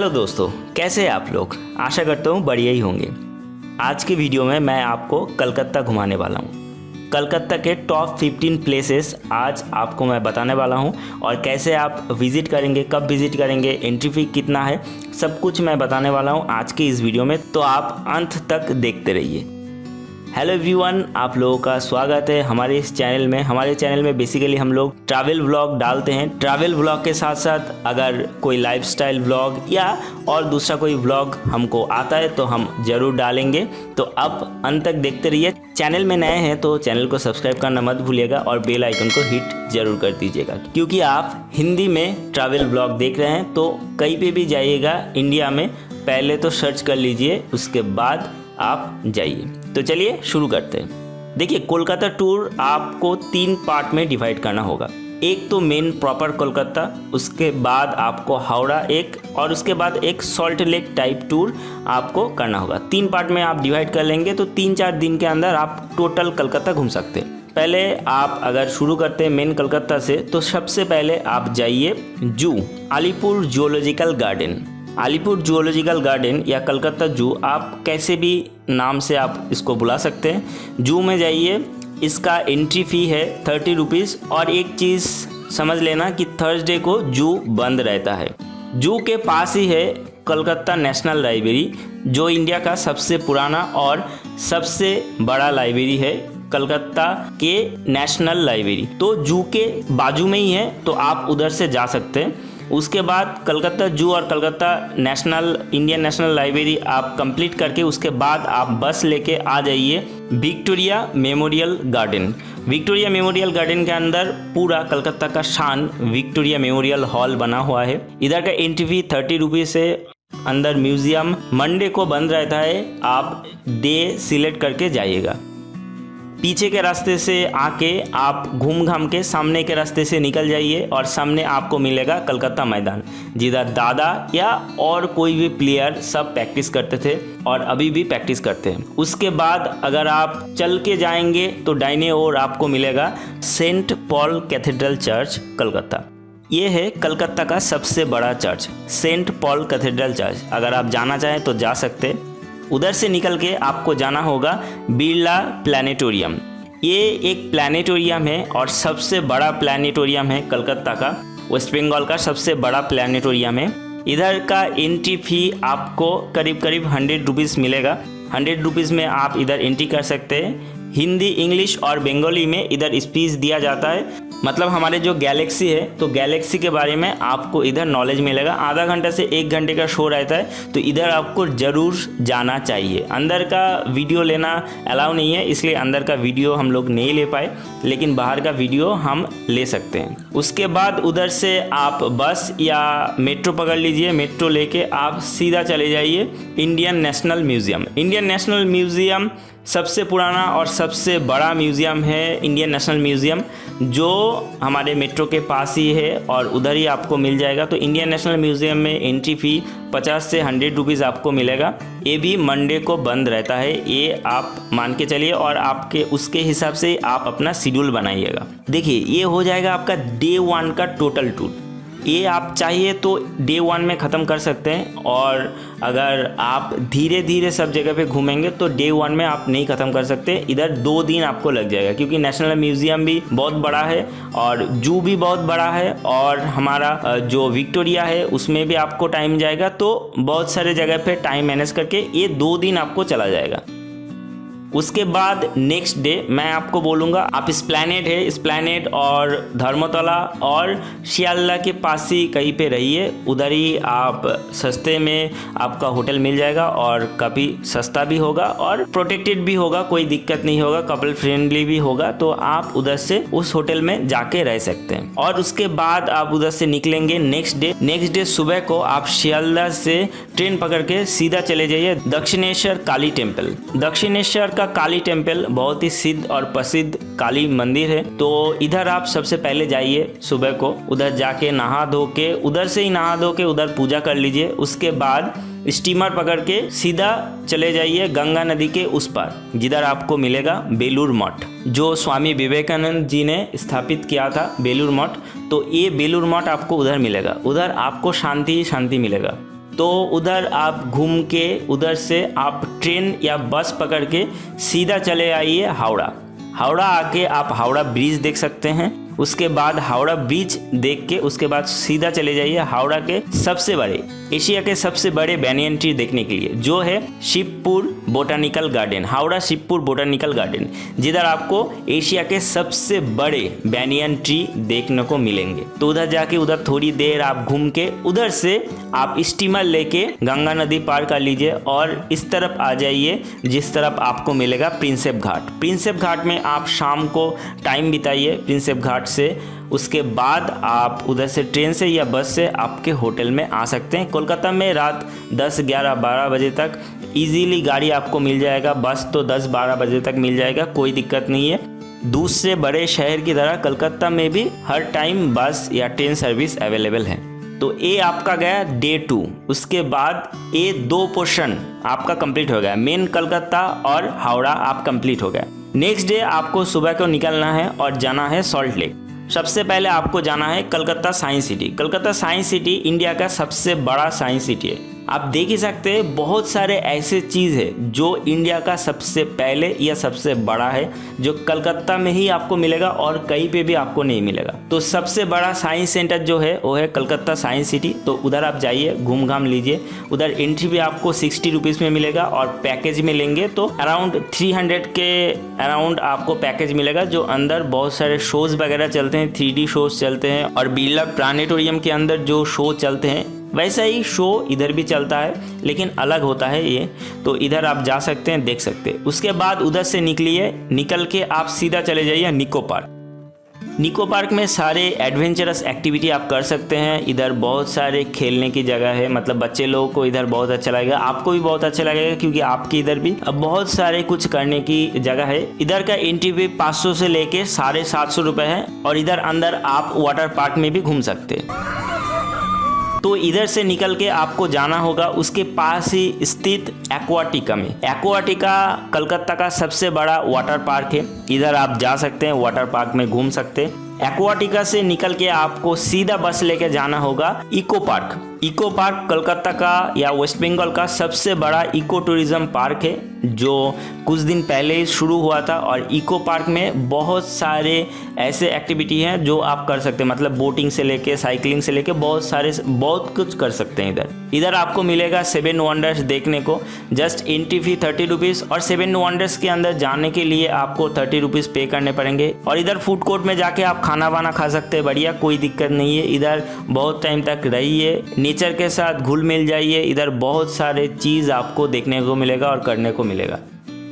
Hello दोस्तों, कैसे हैं आप लोग। आशा करता हूँ बढ़िया ही होंगे। आज की वीडियो में मैं आपको कलकत्ता घुमाने वाला हूँ। कलकत्ता के टॉप 15 प्लेसेस आज आपको मैं बताने वाला हूँ और कैसे आप विज़िट करेंगे, कब विज़िट करेंगे, एंट्री फी कितना है, सब कुछ मैं बताने वाला हूँ आज की इस वीडियो में। तो आप अंत तक देखते रहिए। हेलो एवरीवन, आप लोगों का स्वागत है हमारे इस चैनल में। हमारे चैनल में बेसिकली हम लोग ट्रैवल व्लॉग डालते हैं। ट्रैवल व्लॉग के साथ साथ अगर कोई लाइफस्टाइल व्लॉग या और दूसरा कोई व्लॉग हमको आता है तो हम ज़रूर डालेंगे। तो अब अंत तक देखते रहिए। चैनल में नए हैं तो चैनल को सब्सक्राइब करना मत भूलिएगा और बेल आइकन को हिट ज़रूर कर दीजिएगा, क्योंकि आप हिंदी में ट्रैवल व्लॉग देख रहे हैं तो कहीं पे भी जाइएगा इंडिया में पहले तो सर्च कर लीजिए, उसके बाद आप जाइए। तो चलिए शुरू करते हैं। देखिए, कोलकाता टूर आपको 3 पार्ट में डिवाइड करना होगा। एक तो मेन प्रॉपर कोलकाता, उसके बाद आपको हावड़ा एक, और उसके बाद एक सॉल्ट लेक टाइप टूर आपको करना होगा। 3 पार्ट में आप डिवाइड कर लेंगे तो 3-4 दिन के अंदर आप टोटल कलकत्ता घूम सकते हैं। पहले आप अगर शुरू करते हैं मेन कलकत्ता से तो सबसे पहले आप जाइए जू, Alipur zoological garden. Alipur zoological garden या कलकत्ता जू, आप कैसे भी नाम से आप इसको बुला सकते हैं। जू में जाइए, इसका एंट्री फ़ी है 30 रुपीज़। और एक चीज़ समझ लेना कि थर्सडे को जू बंद रहता है। जू के पास ही है कलकत्ता नेशनल लाइब्रेरी, जो इंडिया का सबसे पुराना और सबसे बड़ा लाइब्रेरी है, कलकत्ता के नेशनल लाइब्रेरी। तो जू के बाजू में ही है, तो आप उधर से जा सकते हैं। उसके बाद कलकत्ता जू और Calcutta national Indian national library आप कंप्लीट करके उसके बाद आप बस लेके आ जाइए Victoria memorial garden. Victoria memorial garden के अंदर पूरा कलकत्ता का शान विक्टोरिया मेमोरियल हॉल बना हुआ है। इधर का एंट्री फी 30 रुपीज़ है। अंदर म्यूजियम मंडे को बंद रहता है, आप डे सिलेक्ट करके जाइएगा। पीछे के रास्ते से आके आप घूम घाम के सामने के रास्ते से निकल जाइए और सामने आपको मिलेगा कलकत्ता मैदान, जिधर दादा या और कोई भी प्लेयर सब प्रैक्टिस करते थे और अभी भी प्रैक्टिस करते हैं। उसके बाद अगर आप चल के जाएंगे तो दाहिने ओर आपको मिलेगा Saint Paul cathedral church Calcutta. ये है कलकत्ता का सबसे बड़ा church, Saint Paul cathedral church. अगर आप जाना चाहें तो जा सकते हैं। उधर से निकल के आपको जाना होगा बिरला प्लानिटोरियम। ये एक प्लानिटोरियम है और सबसे बड़ा प्लानिटोरियम है कलकत्ता का, वेस्ट बंगाल का सबसे बड़ा प्लानिटोरियम है। इधर का एंट्री फी आपको करीब 100 रुपीज़ मिलेगा। 100 रुपीज़ में आप इधर एंट्री कर सकते हैं। हिंदी, इंग्लिश और बंगाली में इधर स्पीच दिया जाता है। मतलब हमारे जो गैलेक्सी है तो गैलेक्सी के बारे में आपको इधर नॉलेज मिलेगा। आधा घंटा से 1 घंटे का शो रहता है, तो इधर आपको ज़रूर जाना चाहिए। अंदर का वीडियो लेना अलाउ नहीं है, इसलिए अंदर का वीडियो हम लोग नहीं ले पाए, लेकिन बाहर का वीडियो हम ले सकते हैं। उसके बाद उधर से आप बस या मेट्रो पकड़ लीजिए। मेट्रो लेके आप सीधा चले जाइए Indian national museum. Indian national museum सबसे पुराना और सबसे बड़ा म्यूज़ियम है इंडियन नेशनल म्यूज़ियम, जो हमारे मेट्रो के पास ही है और उधर ही आपको मिल जाएगा। तो इंडियन नेशनल म्यूज़ियम में एंट्री फ़ी 50 से 100 रुपीज़ आपको मिलेगा। ये भी मंडे को बंद रहता है, ये आप मान के चलिए और आपके उसके हिसाब से आप अपना शेड्यूल बनाइएगा। देखिए, ये हो जाएगा आपका डे 1 का टोटल टूर। ये आप चाहिए तो डे 1 में ख़त्म कर सकते हैं, और अगर आप धीरे धीरे सब जगह पे घूमेंगे तो डे 1 में आप नहीं ख़त्म कर सकते। इधर 2 दिन आपको लग जाएगा, क्योंकि नेशनल म्यूज़ियम भी बहुत बड़ा है और जू भी बहुत बड़ा है, और हमारा जो विक्टोरिया है उसमें भी आपको टाइम जाएगा। तो बहुत सारे जगह पे टाइम मैनेज करके ये 2 दिन आपको चला जाएगा। उसके बाद नेक्स्ट डे मैं आपको बोलूँगा आप एस्प्लैनेड है, एस्प्लैनेड और धर्मतला और शियालदा के पास ही कहीं पे रहिए। उधर ही आप सस्ते में आपका होटल मिल जाएगा और काफ़ी सस्ता भी होगा और प्रोटेक्टेड भी होगा, कोई दिक्कत नहीं होगा, कपल फ्रेंडली भी होगा। तो आप उधर से उस होटल में जाके रह सकते हैं। और उसके बाद आप उधर से निकलेंगे नेक्स्ट डे सुबह को आप शियालदा से ट्रेन पकड़ के सीधा चले जाइए दक्षिणेश्वर काली टेम्पल। दक्षिणेश्वर का काली टेम्पल बहुत ही सिद्ध और प्रसिद्ध काली मंदिर है। तो इधर आप सबसे पहले जाइए सुबह को, उधर जाके नहा धो के, उधर से ही नहा धो के उधर पूजा कर लीजिए। उसके बाद स्टीमर पकड़ के सीधा चले जाइए गंगा नदी के उस पार, जिधर आपको मिलेगा बेलूर मठ, जो स्वामी विवेकानंद जी ने स्थापित किया था बेलूर मठ। तो ये बेलूर मठ आपको उधर मिलेगा, उधर आपको शांति ही शांति मिलेगा। तो उधर आप घूम के उधर से आप ट्रेन या बस पकड़ के सीधा चले आइए हावड़ा। हावड़ा आके आप हावड़ा ब्रिज देख सकते हैं। उसके बाद हावड़ा ब्रिज देख के उसके बाद सीधा चले जाइए हावड़ा के सबसे बड़े, एशिया के सबसे बड़े बैनियन ट्री देखने के लिए, जो है Shivpur botanical garden. Howrah Shivpur botanical garden, जिधर आपको एशिया के सबसे बड़े बैनियन ट्री देखने को मिलेंगे। तो उधर जाके उधर थोड़ी देर आप घूम के उधर से आप स्टीमर लेके गंगा नदी पार कर लीजिए और इस तरफ आ जाइए जिस तरफ आपको मिलेगा प्रिंसेप घाट। प्रिंसेप घाट में आप शाम को टाइम बिताइए प्रिंसेप घाट से। उसके बाद आप उधर से ट्रेन से या बस से आपके होटल में आ सकते हैं। कोलकाता में रात 10, 11, 12 बजे तक इजीली गाड़ी आपको मिल जाएगा। बस तो 10, 12 बजे तक मिल जाएगा, कोई दिक्कत नहीं है। दूसरे बड़े शहर की तरह कलकत्ता में भी हर टाइम बस या ट्रेन सर्विस अवेलेबल है। तो ये आपका गया डे 2। उसके बाद ये 2 पोर्शन आपका कंप्लीट हो गया, मेन कलकत्ता और हावड़ा आप कंप्लीट हो गया। नेक्स्ट डे आपको सुबह को निकलना है और जाना है सॉल्ट लेक। सबसे पहले आपको जाना है Calcutta science city. Calcutta science city India का सबसे बड़ा साइंस सिटी है। आप देख ही सकते हैं बहुत सारे ऐसे चीज़ है जो इंडिया का सबसे पहले या सबसे बड़ा है, जो कलकत्ता में ही आपको मिलेगा और कहीं पे भी आपको नहीं मिलेगा। तो सबसे बड़ा साइंस सेंटर जो है वो है कलकत्ता साइंस सिटी। तो उधर आप जाइए, घूम घाम लीजिए। उधर एंट्री भी आपको 60 रुपीज़ में मिलेगा और पैकेज में लेंगे तो अराउंड 300 के अराउंड आपको पैकेज मिलेगा, जो अंदर बहुत सारे शोज़ वगैरह चलते हैं, 3D शोज़ चलते हैं और बिरला प्लानेटोरियम के अंदर जो शो चलते हैं वैसा ही शो इधर भी चलता है, लेकिन अलग होता है ये। तो इधर आप जा सकते हैं, देख सकते हैं। उसके बाद उधर से निकल के आप सीधा चले जाइए निको पार्क। निको पार्क में सारे एडवेंचरस एक्टिविटी आप कर सकते हैं। इधर बहुत सारे खेलने की जगह है, मतलब बच्चे लोगों को इधर बहुत अच्छा लगेगा, आपको भी बहुत अच्छा लगेगा, क्योंकि आपके इधर भी अब बहुत सारे कुछ करने की जगह है। इधर का एंट्री फी 500 से लेके 750 रुपये है और इधर अंदर आप वाटर पार्क में भी घूम सकते हैं। तो इधर से निकल के आपको जाना होगा उसके पास ही स्थित एक्वाटिका में। एक्वाटिका कलकत्ता का सबसे बड़ा वाटर पार्क है। इधर आप जा सकते हैं, वाटर पार्क में घूम सकते हैं। एक्वाटिका से निकल के आपको सीधा बस लेके जाना होगा Eco Park. Eco Park Calcutta का या वेस्ट बंगाल का सबसे बड़ा इको टूरिज्म पार्क है, जो कुछ दिन पहले ही शुरू हुआ था। और इको पार्क में बहुत सारे ऐसे एक्टिविटी हैं जो आप कर सकते हैं, मतलब बोटिंग से लेके साइकिलिंग से लेके बहुत कुछ कर सकते हैं। इधर आपको मिलेगा 7 वंडर्स देखने को। जस्ट एंट्री फी 30 रुपीज़ और 7 वंडर्स के अंदर जाने के लिए आपको 30 रुपीज़ पे करने पड़ेंगे। और इधर फूड कोर्ट में जाके आप खाना वाना खा सकते हैं, बढ़िया, कोई दिक्कत नहीं है। इधर बहुत टाइम तक रहिए, नेचर के साथ घुल मिल जाइए। इधर बहुत सारे चीज़ आपको देखने को मिलेगा और करने को मिलेगा।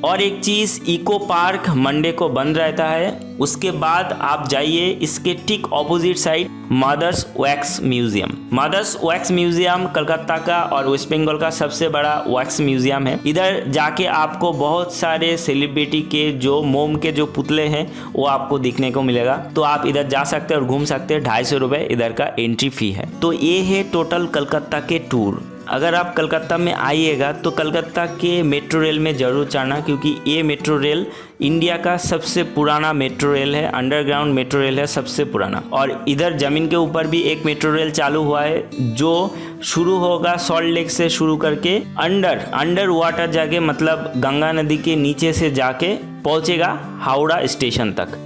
और एक चीज़, इको पार्क मंडे को बंद रहता है। उसके बाद आप जाइए इसके ठीक opposite side Mother's wax museum. Mother's wax museum Calcutta का और वेस्ट बंगाल का सबसे बड़ा वैक्स म्यूजियम है। इधर जाके आपको बहुत सारे सेलिब्रिटी के जो मोम के जो पुतले हैं वो आपको दिखने को मिलेगा। तो आप इधर जा सकते हैं और घूम सकते हैं। 250 रुपये इधर का एंट्री फी है। तो ये है टोटल कलकत्ता के टूर। अगर आप कलकत्ता में आइएगा तो कलकत्ता के मेट्रो रेल में ज़रूर चढ़ना, क्योंकि ये मेट्रो रेल इंडिया का सबसे पुराना मेट्रो रेल है, अंडरग्राउंड मेट्रो रेल है सबसे पुराना। और इधर ज़मीन के ऊपर भी एक मेट्रो रेल चालू हुआ है, जो शुरू होगा सॉल्ट लेक से शुरू करके अंडर वाटर जाके, मतलब गंगा नदी के नीचे से जाके पहुँचेगा हावड़ा स्टेशन तक।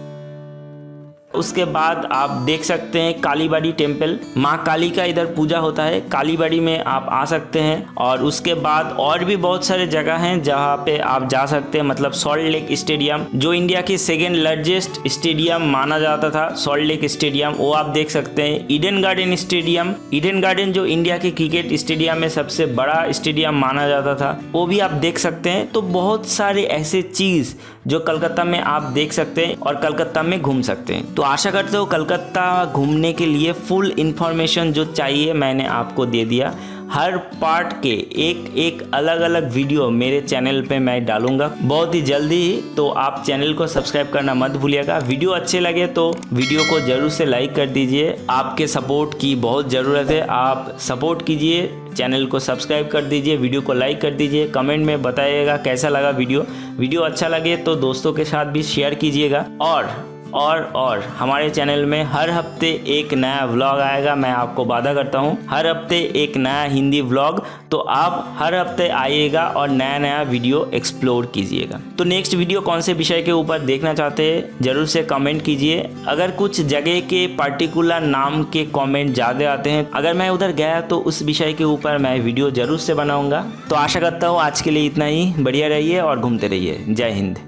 उसके बाद आप देख सकते हैं कालीबाड़ी टेम्पल, माँ काली का इधर पूजा होता है। कालीबाड़ी में आप आ सकते हैं। और उसके बाद और भी बहुत सारे जगह हैं जहाँ पे आप जा सकते हैं, मतलब सॉल्ट लेक स्टेडियम, जो इंडिया की 2nd लार्जेस्ट स्टेडियम माना जाता था, सॉल्ट लेक स्टेडियम, वो आप देख सकते हैं। Eden garden stadium, Eden garden जो इंडिया के क्रिकेट स्टेडियम में सबसे बड़ा स्टेडियम माना जाता था, वो भी आप देख सकते हैं। तो बहुत सारे ऐसे चीज़ जो कलकत्ता में आप देख सकते हैं और कलकत्ता में घूम सकते हैं। तो आशा करते हो कलकत्ता घूमने के लिए फुल इन्फॉर्मेशन जो चाहिए मैंने आपको दे दिया। हर पार्ट के एक अलग अलग वीडियो मेरे चैनल पे मैं डालूंगा बहुत ही जल्दी ही। तो आप चैनल को सब्सक्राइब करना मत भूलिएगा। वीडियो अच्छे लगे तो वीडियो को ज़रूर से लाइक कर दीजिए। आपके सपोर्ट की बहुत ज़रूरत है, आप सपोर्ट कीजिए, चैनल को सब्सक्राइब कर दीजिए, वीडियो को लाइक कर दीजिए, कमेंट में बताइएगा कैसा लगा वीडियो अच्छा लगे तो दोस्तों के साथ भी शेयर कीजिएगा। और और हमारे चैनल में हर हफ्ते एक नया व्लॉग आएगा। मैं आपको वादा करता हूँ हर हफ्ते एक नया हिंदी व्लॉग, तो आप हर हफ्ते आइएगा और नया नया वीडियो एक्सप्लोर कीजिएगा। तो नेक्स्ट वीडियो कौन से विषय के ऊपर देखना चाहते हैं ज़रूर से कमेंट कीजिए। अगर कुछ जगह के पर्टिकुलर नाम के कमेंट ज़्यादा आते हैं, अगर मैं उधर गया तो उस विषय के ऊपर मैं वीडियो ज़रूर से बनाऊंगा। तो आशा करता हूँ आज के लिए इतना ही। बढ़िया रहिए और घूमते रहिए। जय हिंद।